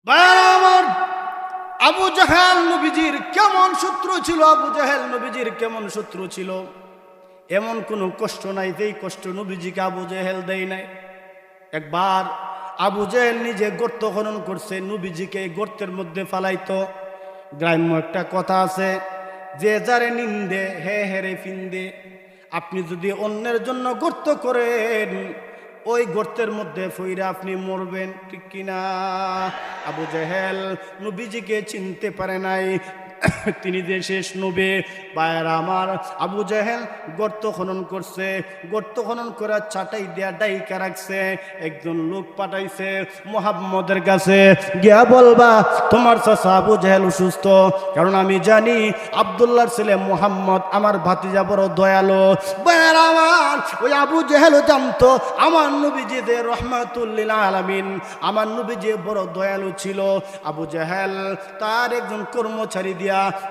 ভাইরা আমার, আবু জাহেল নবীজির কেমন শত্রু ছিল, আবু জাহেল নবীজির কেমন শত্রু ছিল। এমন কোনো কষ্ট নাই যেই কষ্ট নবীজিকে আবু জাহেল দেয় নাই। একবার আবু জাহেল নিজে গর্ত খনন করছে, নবীজিকে গর্তের মধ্যে ফালাইতো। গ্রাম্য একটা কথা আছে, যে যারে নিন্দে হে হেরে ফিন্দে। আপনি যদি অন্যের জন্য গর্ত করেন, ওই গর্তের মধ্যে ফইরা আপনি মরবেন, ঠিক কিনা? আবু জাহেল নবীজিকে চিনতে পারে নাই, তিনি যে শেষ নবী। ভাইয়েরা আমার, আবু জাহেল গর্ত খনন করছে, গর্ত খনন করে চাটাই দেয়া ডাইকা রাখছে। একজন লোক পাঠাইছে মুহাম্মদের কাছে, গিয়া বলবা তোমার চাচা আবু জাহেল অসুস্থ, কারণ আমি জানি আব্দুল্লাহর ছেলে মুহাম্মদ আমার ভাতিজা বড় দয়ালু। ভাইয়েরা আমার, ওই আবু জাহেলও জানতো আমার নবীজি যে রহমাতুল লিল আলামিন, আমার নবীজি বড় দয়ালু ছিল। আবু জাহেল তার একজন কর্মচারী দিয়া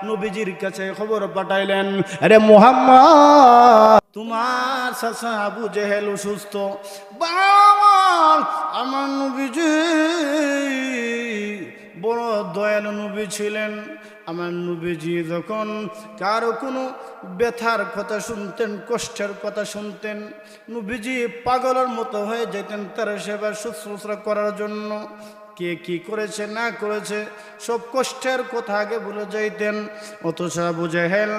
নবীজির কাছে খবর পাঠাইলেন, আরে মুহাম্মদ, তোমার চাচা আবু জাহেল অসুস্থ। আমার নবীজি বড় দয়ালু নবী ছিলেন। আমার নবীজি যখন কারো কোনো ব্যথার কথা শুনতেন, কষ্টের কথা শুনতেন, নবীজি পাগলের মতো হয়ে যেতেন তার সেবা শুশ্রূষা করার জন্য। কে কি করেছে না করেছে সব কষ্টের কথা আগে বলে যাইতেন। অথচ আবু জাহেল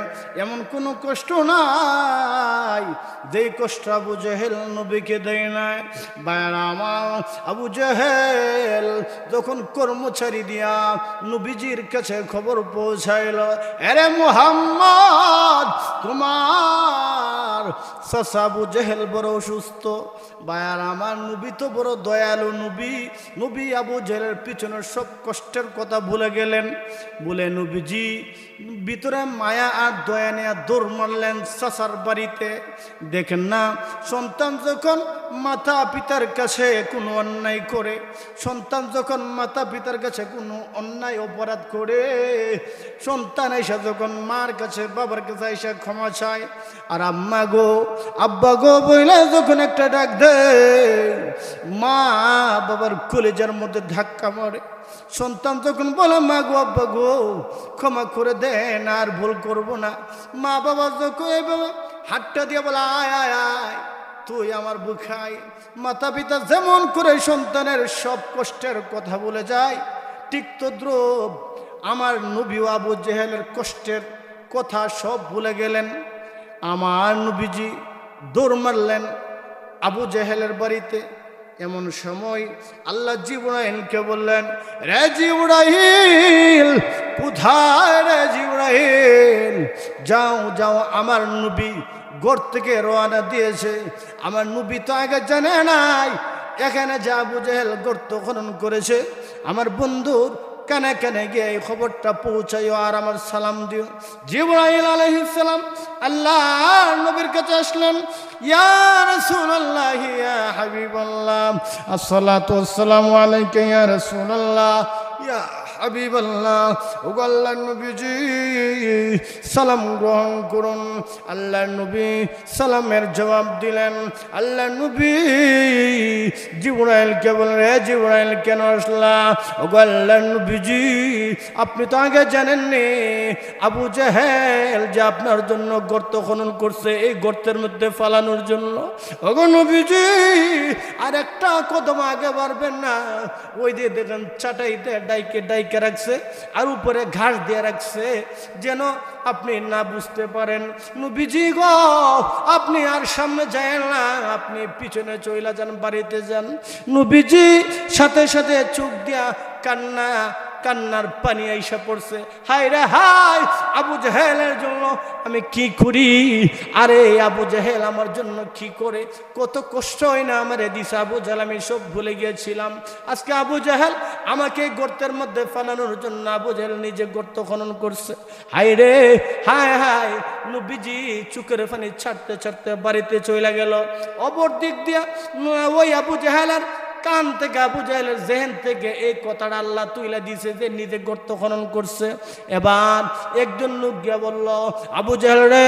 এমন কোনো কষ্ট নাই যেই কষ্ট আবু জাহেল নবীকে দেয় নাই। ভাইরা আমার, আবু জাহেল যখন কর্মচারী দিয়া নবীজির কাছে খবর পৌঁছাইল, আরে মুহাম্মদ, তোমার চাচা আবু জাহেল বড় অসুস্থ। ভাইয়ার আমার, নবী তো বড় দয়ালু নবী, নবী আবু জাহেলের পিছনের সব কষ্টের কথা ভুলে গেলেন। বলে নবীজি ভিতরে মায়া আর দয়া নিয়ে দৌড় মারলেন চাচার বাড়িতে। দেখেন না, সন্তান যখন মাতা পিতার কাছে কোনো অন্যায় করে, সন্তান যখন মাতা পিতার কাছে কোনো অন্যায় অপরাধ করে, সন্তান এসে যখন মার কাছে বাবার কাছে এসে ক্ষমা চায়, আর আম্মা গো আব্বা গো বইলে যখন একটা ডাক দেয়, মা বাবার কলেজার মধ্যে ধাক্কা মারে। সন্তান যখন বলে মা গো আব্বা গো ক্ষমা করে দেন, আর ভুল করব না, মা বাবা যখন এইভাবে হাতটা দিয়ে বলে আয় আয় আয় তুই আমার বুখায়। মাতা পিতা যেমন করে সন্তানের সব কষ্টের কথা বলে যায়, ঠিক তদ্রুপ আমার নবী আবু জাহেলের কষ্টের কথা সব ভুলে গেলেন। আমার নবীজি দৌড় মারলেন আবু জাহেলের বাড়িতে। এমন সময় আল্লাহ জিবরাইলকে বললেন, রে জিবরাইল, কোথায় রে জিবরাইল? যাও যাও, আমার নবী ঘর থেকে রওনা দিয়েছে। আমার নবী তো আগে জানে নাই এখানে যে আবু জাহেল গর্ত খনন করেছে। আমার বন্ধুর কানে কানে গিয়ে এই খবরটা পৌঁছাইও, আর আমার সালাম দিও। জিবরাইল আলাইহিস সালাম আল্লাহর নবীর কাছে আসলেন। ইয়া রাসূলুল্লাহ, ইয়া হাবিবাল্লাহ, আসসালাতু ওয়াসসালামু আলাইকা ইয়া রাসূলুল্লাহ, ইয়া হাবিবাল্লাহ। ও আল্লাহর নবীজি, সালাম গ্রহণ করুন। আল্লাহর নবী সালামের জবাব দিলেন। আল্লাহর নবী জিবরাইলকে বললেন, রে জিবরাইল, কেন আসলা? ও আল্লাহর নবীজি, আপনি তো আগে জানেননি আবু জাহেল যে আপনার জন্য গর্ত খনন করছে, এই গর্তের মধ্যে ফালানোর জন্য। ওগো নবীজি, আর একটা কদম আগে বাড়বেন না, ওই দিয়ে দেখেন চাটাইতে ডাইকে ডাইকে রাখছে, আর উপরে ঘাস দিয়ে রাখছে, যেন আপনি না বুঝতে পারেন। নবীজি গো, আপনি আর সামনে যায় না, আপনি পিছনে চইলা যান, বাড়িতে যান। নবীজি সাথে সাথে চোখ দিয়া কান্নার পানি আইসা পড়ছে। হায় রে হায়, আবু জাহেলের জন্য আমি কি করি, আরে আবু জাহেল আমার জন্য কি করে, কত কষ্ট হয় না আমার দিছে আবু জাহেল, আমি সব ভুলে গিয়েছিলাম। আজকে আবু জাহেল আমাকে গর্তের মধ্যে ফালানোর জন্য আবু জাহেল নিজে গর্ত খনন করছে। হায় রে হায় হায়। নবীজি চোখের পানি ছাড়তে ছাড়তে বাড়িতে চলে গেল। অপর দিক দিয়া ওই আবু জাহেলের কান থেকে, আবু জাহেলের জেহেন থেকে এই কথাটা আল্লাহ তুইলা দিছে যে নিজে গর্ত খনন করছে। এবার একজন লোক গিয়া বলল, আবু জাহেল রে,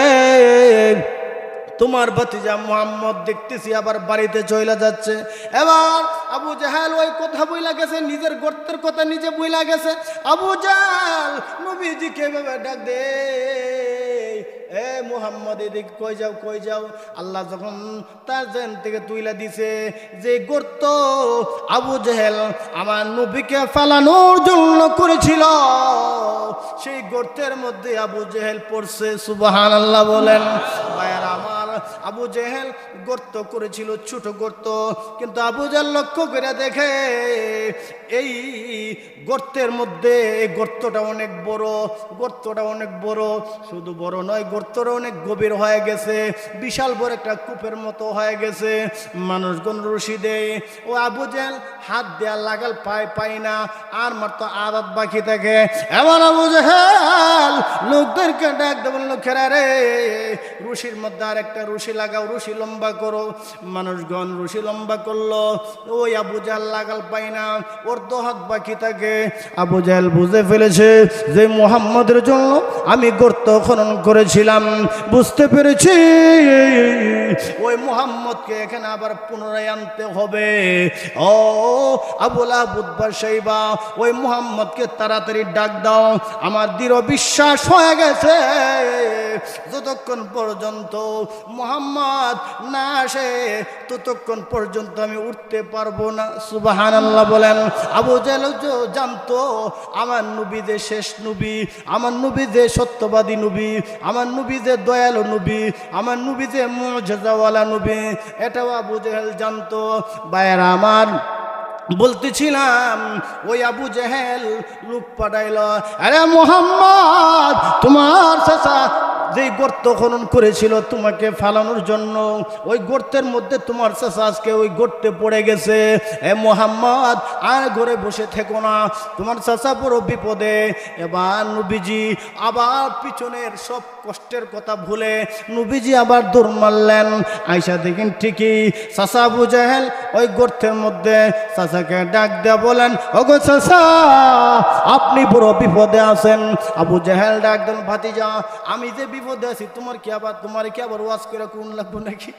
তোমার ভাতিজা মুহাম্মদ দেখতেছি আবার বাড়িতে চলে যাচ্ছে। এবার আবু জাহেল ওই কথা বইলা গেছে, নিজের গর্তের কথা নিজে বইলা গেছে। আবু জাহেল নবীজিকে এভাবে ডাক দে, এ মুহাম্মদ এদিকে কই যাও কই যাও। আল্লাহ যখন তার জেন থেকে তুইলা দিছে যে গর্ত আবু জাহেল আমার নবীকে ফালানোর জন্য করেছিল, সেই গর্তের মধ্যে আবু জাহেল পড়ছে। সুবহানাল্লাহ বলেন। ভাইয়ার আমার, আবু জাহেল গর্ত করেছিল, ছোট গর্ত, কিন্তু আবু জাহেল লক্ষ্য করে দেখে এই গর্তের মধ্যে এই গর্তটা অনেক বড়, গর্তটা অনেক বড়, শুধু বড় নয় গর্তটা অনেক গভীর হয়ে গেছে, বিশাল বড় একটা কূপের মতো হয়ে গেছে। মানুষগণ রশি দেয়, ও আবু জাহেল হাত দেয়া লাগাল পায় না, আর মাত্র আদাত বাকি থাকে। এমন আবু জাহেল লোকদেরকে ডাক দেব, লোকেরা রে রশির মধ্যে আর একটা রশি লাগাও, রশি লম্বা করো। মানুষগণ রশি লম্বা করলো, ওই আবু জাহেল লাগাল পায় না, ওর দো হাত বাকি থাকে। আবু জাহেল বুঝে ফেলেছে যে মুহাম্মদের জন্য আমি গর্ত খনন করেছিলাম, বুঝতে পেরেছি ওই মুহাম্মদকে এখানে আবার পুনরায় আনতে হবে। ও আবুল আবুদ্বা সাইবা, ওই মুহাম্মদকে তাড়াতাড়ি ডাক দাও। আমার দৃঢ় বিশ্বাস হয়ে গেছে যতক্ষণ পর্যন্ত মুহাম্মদ না আসে ততক্ষণ পর্যন্ত আমি উঠতে পারবো না। সুবহানাল্লাহ বলেন। আবু জাহেল জানতো আমার নবী যে শেষ নবী, আমার নবী যে সত্যবাদী নবী, আমার নবী যে দয়ালু নবী, আমার নবী যে মুআজিজাওয়ালা নবী, এটাও আবু জাহেল জানতো। ভাইয়েরা আমার, বলতেছিলাম ওই আবু জাহেল লোক পাঠাইল, আরে মুহাম্মদ তোমার চাচা যেই গর্ত খনন করেছিল তোমাকে ফালানোর জন্য, ওই গর্তের মধ্যে তোমার চাচা আজকে ওই গর্তে পড়ে গেছে। এ মুহাম্মদ আর ঘরে বসে থেকো না, তোমার চাচা বড় বিপদে। এবার নবীজি আবার পিছনের সব কষ্টের কথা ভুলে নবীজি আবার দৌড় মারলেন। আয়সা দেখেন ঠিকই চাচা আবু জাহেল ওই গর্তের মধ্যে। চাচাকে ডাক দেয়া বলেন, ওগো চাচা আপনি বড় বিপদে আছেন। আবু জাহেল ডাক দেন, ভাতিজা আমি যে বিপদে আছি তোমার কি আবার ওয়াজ করে কোন লাগবো নাকি?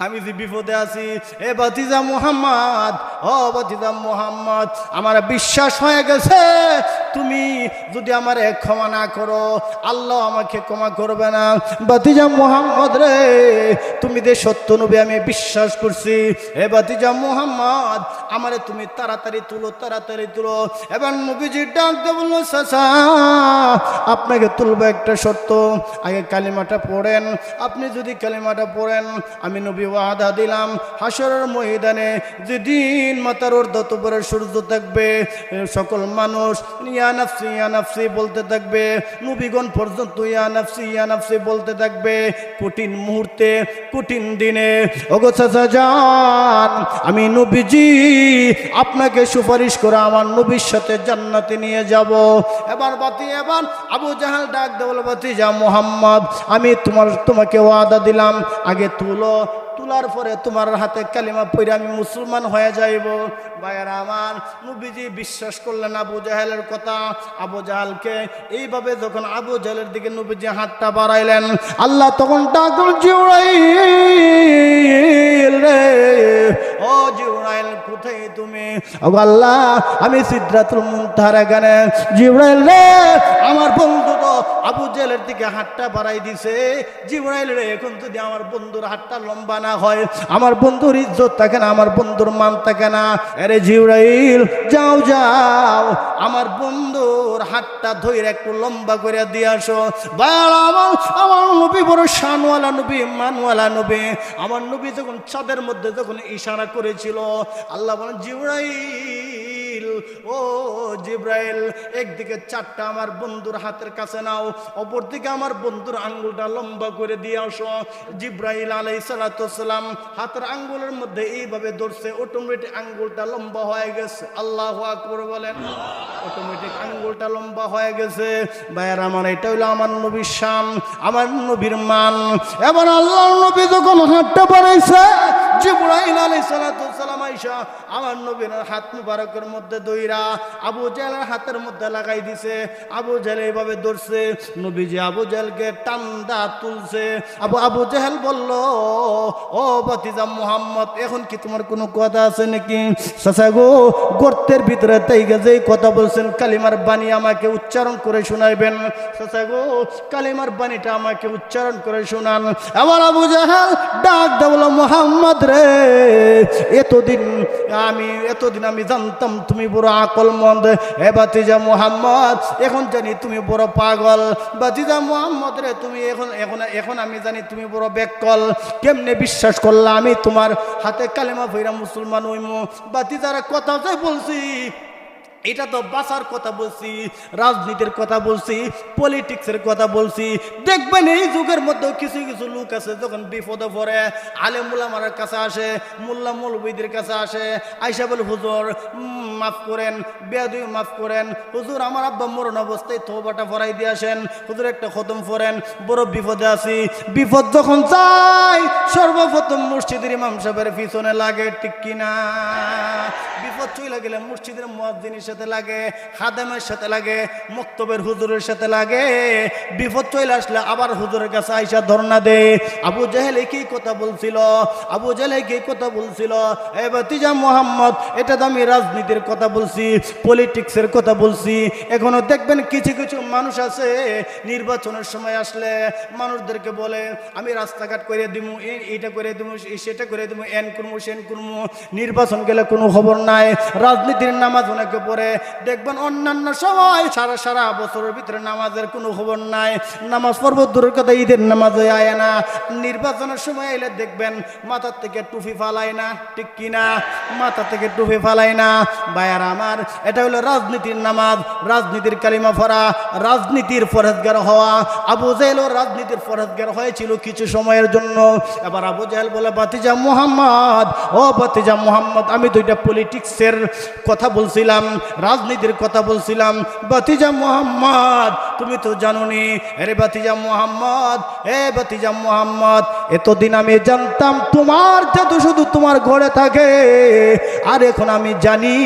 আমি যে বিপদে আছি, এ ভাতিজা মুহাম্মদ, ও ভাতিজা মুহাম্মদ, আমার বিশ্বাস হয়ে গেছে তুমি যদি আমারে ক্ষমা না করো আল্লাহ আমাকে ক্ষমা করবে না। ভাতিজা মুহাম্মদ রে, তুমি যে সত্য নবী আমি বিশ্বাস করছি। এ ভাতিজা মুহাম্মদ আমারে তুমি তাড়াতাড়ি তুলো, তাড়াতাড়ি তুলো। এবার নবীজি ডাক দিয়ে বলল, চাচা আপনাকে তুলবো একটা শর্ত, আগে কালিমাটা পড়েন। আপনি যদি কালিমাটা পড়েন আমি নবী ওয়াদা দিলাম হাসরের ময়দানে যেদিন মাথার ঊর্ধ্বত উপরে সূর্য থাকবে সকল মানুষ ইয়া নাফসি ইয়া নাফসি বলতে থাকবে, নবীগণ পর্যন্ত ইয়া নাফসি ইয়া নাফসি বলতে থাকবে। কঠিন মুহূর্তে, কঠিন দিনে ওগো চাচা যান, আমি নবীজি আপনাকে সুপারিশ করে আমার নবীর সাথে জান্নাতে নিয়ে যাব। এবার আবু জাহেল ডাক দেওয়া বলে, ভাতিজা মুহাম্মদ আমি তোমাকে ওয়াদা দিলাম আগে তুলো, তোলার পরে তোমার হাতে কালিমা পড়ে আমি মুসলমান হয়ে যাইব। ভাইয়েরা আমার, নবীজি বিশ্বাস করলেন আবু জাহেলের কথা। আবু জাহেলকে এইভাবে যখন আবু জাহেলের দিকে নবীজি হাতটা বাড়াইলেন, আল্লাহ তখন ডাকল, জিবরাইল রে, ও জিবরাইল কোথায় তুমি? ও আল্লাহ আমি সিদরাতুল মুনতাহার এখানে। জিবরাইল রে, আমার বন্ধু তো আবু জাহেলের দিকে হাতটা বাড়াই দিছে। জিবরাইল রে, এখন যদি আমার বন্ধুর হাতটা লম্বা না হয় আমার বন্ধুর ইজ্জত থাকে না, আমার বন্ধুর মান থাকে না। আরে জিবরাইল যাও যাও, আমার বন্ধুর হাতটা ধরে একটু লম্বা করে দিয়ে আসো। আমার নবী বড় শানওয়ালা নবী, মানওয়ালা নবী। আমার নবী যখন চাঁদের মধ্যে যখন ইশারা করেছিল, আল্লাহ বলেন, জিবরাইল ও জিবরাইল একদিকে চারটা আমার বন্ধুর হাতের কাছে নাও, অপরদিকে আমার বন্ধুর আঙ্গুলটা লম্বা করে দিয়ে আসো। জিবরাইল আলাইহিস সালাতু ওয়াসসালাম হাতের আঙ্গুলের মধ্যে এইভাবে ধরছে, অটোমেটিক আঙ্গুলটা লম্বা হয়ে গেছে। আল্লাহু আকবার বলেন। অটোমেটিক আঙ্গুলটা লম্বা হয়ে গেছে। ভাইয়ার আমার, এটা হইলো আমার নবীর শান, আমার নবীর মান। এবার আল্লাহর নবী যখন হাতটা বাড়াইছে, জিবরাইল আলাইহিস সালাতু ওয়াসসালাম আইসা আমার নবীর হাত মুবারকের মধ্যে দইরা আবু জাহেলের হাতের মধ্যে লাগাই দিছে। আবু জাহেল এইভাবে ধরছে, নবীজি আবু জাহেলকে টান্দা তুলছে। আবু জাহেল বলল, ও ভাতিজা মুহাম্মদ, এখন কি তোমার কোনো কথা আছে নাকি? চাচা গো, গর্তের ভিতরে তাই গেছে কথা বলছেন, কালিমার বাণী আমাকে উচ্চারণ করে শোনাইবেন। চাচা গো, কালিমার বাণীটা আমাকে উচ্চারণ করে শোনান। আমার আবু জাহেল ডাক দেবল, মুহাম্মদ রে, এতদিন আমি জানতাম তুমি বড় আকলমন্দ। হে ভাতিজা মুহাম্মদ, এখন জানি তুমি বড় পাগল। ভাতিজা মুহাম্মদ রে, তুমি এখন আমি জানি তুমি বড় বেকল। কেমনে বিশ্বাস করলা আমি তোমার হাতে কালেমা পড়া মুসলমান হইমু? ভাতিজারা কথা যে বলছি, এটা তো বাঁচার কথা বলছি, রাজনীতির কথা বলছি, পলিটিক্সের কথা বলছি। দেখবেন এই যুগের মধ্যে কিছু কিছু লোক আছে, যখন বিপদে পড়ে আলেম উলামার কাছে আসে, মোল্লা মৌলবীদের কাছে আসে, আইসা বলে, হুজুর মাফ করেন, বেয়াদবি মাফ করেন, হুজুর আমার আব্বা মরণ অবস্থায় তওবাটা পড়াই দিয়ে আসেন, হুজুর একটা খতম পড়েন, বড় বিপদে আছি। বিপদ যখন যায় সর্বপ্রথম মসজিদের ইমাম সাহেবের পিছনে লাগে, ঠিক কিনা? বিপদ চলে গেলে মসজিদের মুয়াজ্জিনের সাথে লাগে, খাদেমের সাথে লাগে, মক্তবের হুজুরের সাথে লাগে। বিপদ চলে আসলে আবার হুজুরের কাছে আইসা ধর্ণা দে। আবু জাহেল একই কথা বলছিল, আবু জাহেল একই কথা বলছিল। এ ভাতিজা মুহাম্মদ, এটা তো আমি রাজনীতির কথা বলছি, পলিটিক্সের কথা বলছি। এখনো দেখবেন কিছু কিছু মানুষ আছে, নির্বাচনের সময় আসলে মানুষদেরকে বলে, আমি রাস্তাঘাট করে দিমু, এইটা করে দিমু, সেটা করে দিমু, এন করমু, সেন করমু। নির্বাচন গেলে কোনো খবর নাই। রাজনীতির নামাজ অনেকে পড়ে, দেখবেন অন্যান্য সময় সারা বছরের ভিতরে নামাজের কোনো খবর নাই। নামাজ পড়ব দূরের কথা, ঈদের নামাজে আয় না। নির্বাচনের সময় এলে দেখবেন মাথার থেকে টুপি ফালাই না, ঠিক কিনা? মাথা থেকে টুপি ফালাই না। ভাইয়ার আমার, এটা হলো রাজনীতির নামাজ, রাজনীতির কালিমা পড়া, রাজনীতির ফরজগার হওয়া। আবু জাহেল রাজনীতির ফরজগার হয়েছিল কিছু সময়ের জন্য। এবার আবু জাহেল বলে, ভাতিজা মুহাম্মদ, ও ভাতিজা মুহাম্মদ, আমি দুইটা পলিটিক্সের কথা বলছিলাম, রাজনীতির কথা বলছিলাম। ভাতিজা মুহাম্মদ, তুমি তো জানোনি। আরে ভাতিজা মুহাম্মদ, হে ভাতিজা মুহাম্মদ, এতদিন আমি জানতাম তোমার জাদু শুধু তোমার ঘরে থাকে, আর এখন আমি জানি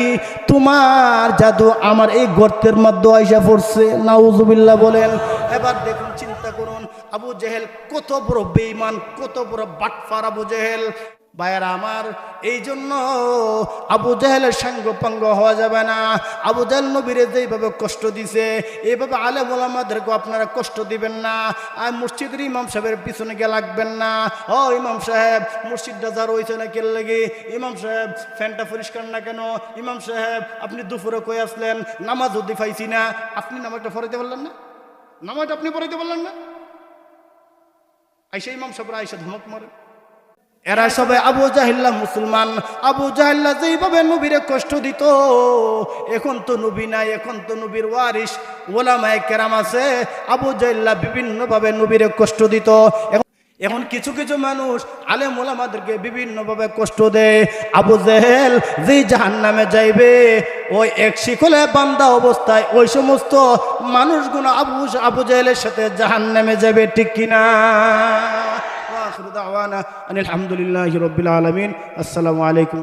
তোমার জাদু আমার এই গর্তের মধ্যে আইসা পড়ছে। নাউজুবিল্লাহ বলেন। এবার দেখুন, চিন্তা করুন, আবু জাহেল কত বড় বেঈমান, কত বড় বাটফার আবু জাহেল। ভাইয়ারা আমার, এই জন্য আবু জাহেলের সঙ্গ পঙ্গ হওয়া যাবে না। আবু জাহেল নবীরে যেইভাবে কষ্ট দিছে, এইভাবে আলেম ওলামাদেরকে আপনারা কষ্ট দিবেন না। আর মসজিদের ইমাম সাহেবের পিছনে গিয়ে লাগবেন না। ও ইমাম সাহেব, মসজিদটা যা রয়েছে না কেন লাগে? ইমাম সাহেব, ফ্যানটা পরিষ্কার না কেন? ইমাম সাহেব, আপনি দুপুরে কই আসলেন? নামাজ যদি পাইছি না। আপনি নামাজটা পড়াইতে পারলেন না? নামাজটা আপনি পড়াইতে পারলেন না? আইসা ইমাম সাহেবরা আইসা ধমক মারে। এরা সবাই আবু জাহিল্লা মুসলমান। আবু জাহিল্লা যেইভাবে নবীরে কষ্ট দিত, এখন তো নবী নাই, এখন তো নবীর ওয়ারিস ওলামায়ে কেরাম আছে। আবু জাহিল্লা বিভিন্নভাবে নবীরে কষ্ট দিত। এখন কিছু কিছু মানুষ আলেম ওলামাদেরকে বিভিন্নভাবে কষ্ট দেয়। আবু জাহেল যেই জাহান্নামে যাইবে, ওই এক শিকলে বান্ধা অবস্থায় ওই সমস্ত মানুষগুলো আবু জাহেলের সাথে জাহান্নামে যাবে, ঠিক কিনা? আখিরু দাওয়ানা আনিল হামদুলিল্লাহি রাব্বিল আলামিন। আসসালামু আলাইকুম।